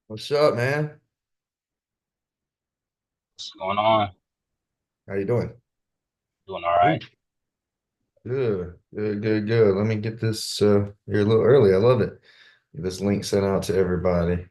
What's up, man? What's going on? How you doing? Doing all Ooh, right. good, good, good, good. Let me get this here a little early. I love it. Get this link sent out to everybody.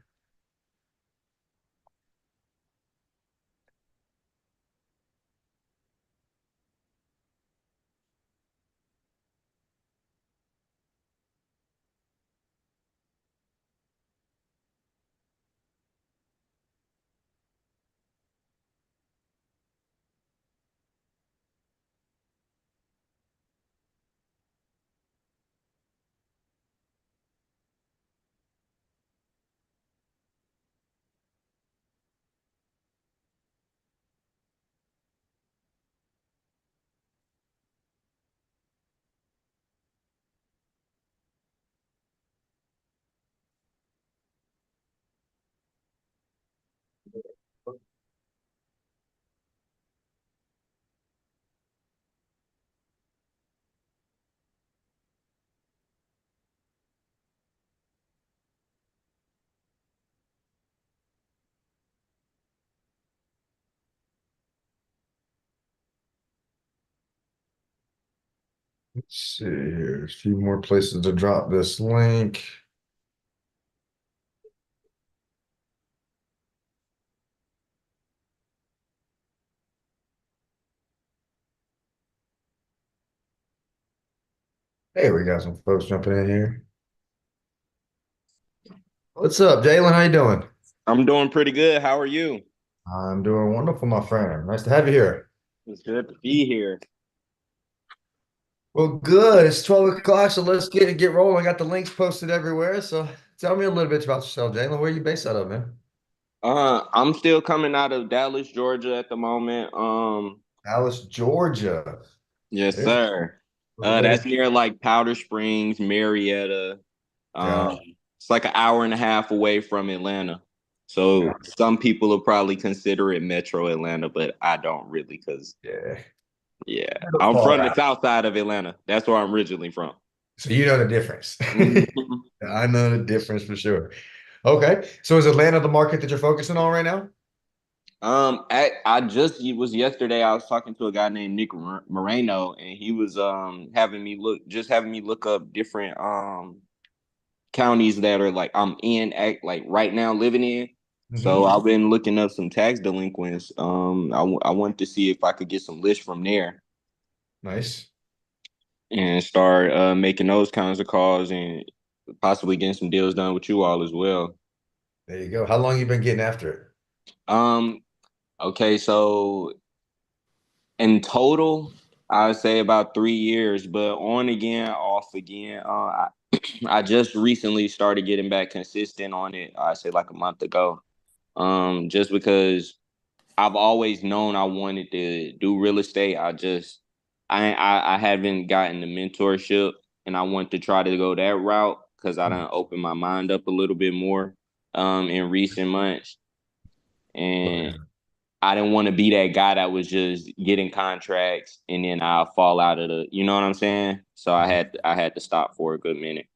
Let's see here. A few more places to drop this link. Hey, we got some folks jumping in here. What's up, Jalen? How you doing? I'm doing pretty good. How are you? I'm doing wonderful, my friend. Nice to have you here. It's good to be here. Well, good. It's 12 o'clock, so let's get rolling. I got the links posted everywhere. So tell me a little bit about yourself, Jalen. Where are you based out of, man? I'm still coming out of Dallas, Georgia at the moment. Dallas, Georgia. Yes, There's sir. way That's near like Powder Springs, Marietta. to Um, it's like an hour and a half away from Atlanta. So some people will probably consider it Metro Atlanta, but I don't really because yeah. yeah, Little I'm far from the out. south side of Atlanta. That's where I'm originally from. So you know the difference. Mhm. I know the difference for sure. Okay. So is Atlanta the market that you're focusing on right now? I just it was yesterday. I was talking to a guy named Nick Moreno, and he was having me look up different counties that are like I'm in act like right now living in. So Hmm. I've been looking up some tax delinquents. I wanted to see if I could get some lists from there Nice. and start making those kinds of calls and possibly getting some deals done with you all as well. There you go. How long you been getting after it? Um, okay, so in total, I would say about 3 years, but on again, off again. I just recently started getting back consistent on it. I say like a month ago. Just because I've always known I wanted to do real estate. I haven't gotten the mentorship, and I want to try to go that route because I don't open my mind up a little bit more in recent months. And Right. I didn't want to be that guy that was just getting contracts and then I'll fall out of you know what I'm saying? So I had to stop for a good minute.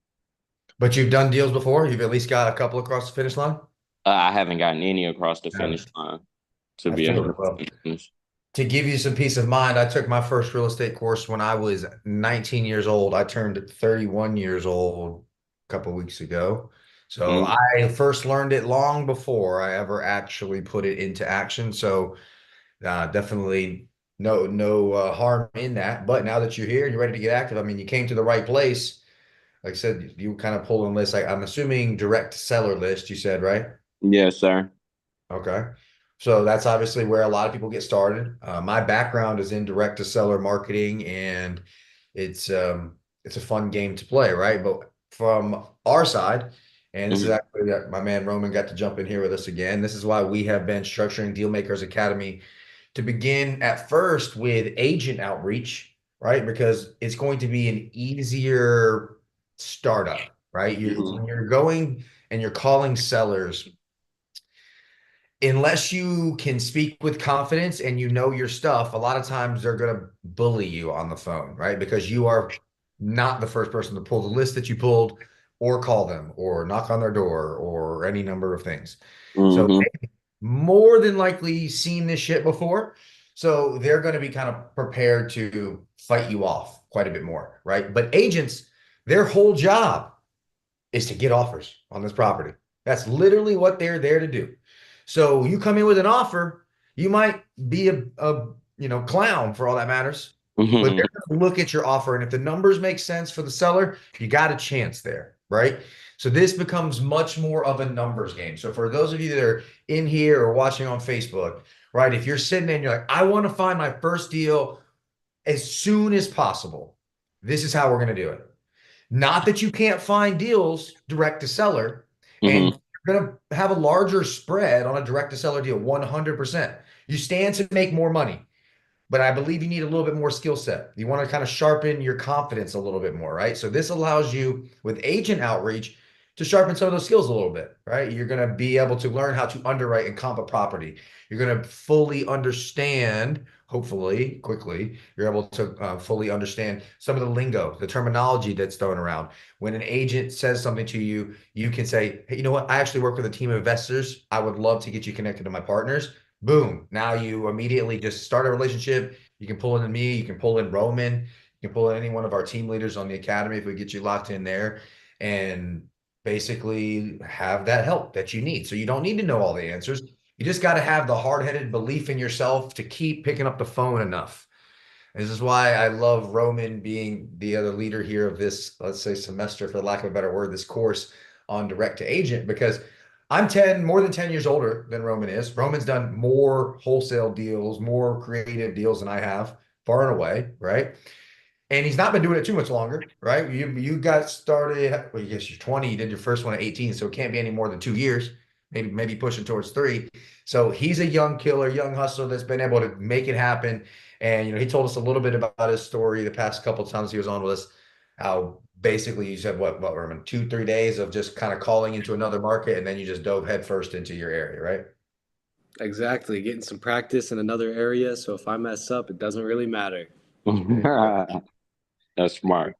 But you've done deals before? You've at least got a couple across the finish line? I haven't gotten any across the No. finish line, to I be figured, well, honest. to give you some peace of mind, I took my first real estate course when I was 19 years old. I turned 31 years old a couple weeks ago. So Mm, I first learned it long before I ever actually put it into action. So definitely no harm in that. But now that you're here and you're ready to get active, I mean, you came to the right place. Like I said, you kind of pull in lists. I'm assuming direct seller list, you said, right? yes, sir. Okay. So that's obviously where a lot of people get started. My background is in direct to seller marketing, and it's a fun game to play, right? But from our side, and this is Mhm. actually my man Roman got to jump in here with us again. This is why we have been structuring Dealmakers Academy to begin at first with agent outreach, right? Because it's going to be an easier startup, right? Mhm. When you're going and you're calling sellers, unless you can speak with confidence and you know your stuff, a lot of times they're going to bully you on the phone, right? Because you are not the first person to pull the list that you pulled. or call them or knock on their door or any number of things. So Mm-hmm. more than likely seen this shit before. So they're going to be kind of prepared to fight you off quite a bit more, right? But agents, their whole job is to get offers on this property. That's literally what they're there to do. So you come in with an offer, you might be a clown for all that matters, but Mm-hmm. they're going to look at your offer, and if the numbers make sense for the seller, you got a chance there, right? So this becomes much more of a numbers game. So for those of you that are in here or watching on Facebook, right? If you're sitting there and you're like, I want to find my first deal as soon as possible, this is how we're going to do it. Not that you can't find deals direct to seller, and Mm-hmm. you're going to have a larger spread on a direct to seller deal, 100%. You stand to make more money, but I believe you need a little bit more skill set. You want to kind of sharpen your confidence a little bit more, right? So this allows you with agent outreach to sharpen some of those skills a little bit, right? You're going to be able to learn how to underwrite and comp a property. You're going to fully understand, hopefully, quickly, you're able to fully understand some of the lingo, the terminology that's thrown around. When an agent says something to you, you can say, hey, you know what? I actually work with a team of investors. I would love to get you connected to my partners. Boom. Now you immediately just start a relationship. You can pull in me, you can pull in Roman, you can pull in any one of our team leaders on the academy if we get you locked in there and basically have that help that you need. So you don't need to know all the answers. You just got to have the hard-headed belief in yourself to keep picking up the phone enough. This is why I love Roman being the other leader here of this, let's say, semester, for lack of a better word, this course on direct to agent, because I'm more than 10 years older than Roman is. Roman's done more wholesale deals, more creative deals than I have, far and away, right? And he's not been doing it too much longer, right? You got started, well, I guess you're 20, you did your first one at 18, so it can't be any more than 2 years, maybe pushing towards 3. So he's a young killer, young hustler that's been able to make it happen. And he told us a little bit about his story the past couple of times he was on with us, how basically you said what Roman, 2-3 days of just kind of calling into another market, and then you just dove headfirst into your area, right? Exactly. Getting some practice in another area. So if I mess up, it doesn't really matter. That's smart.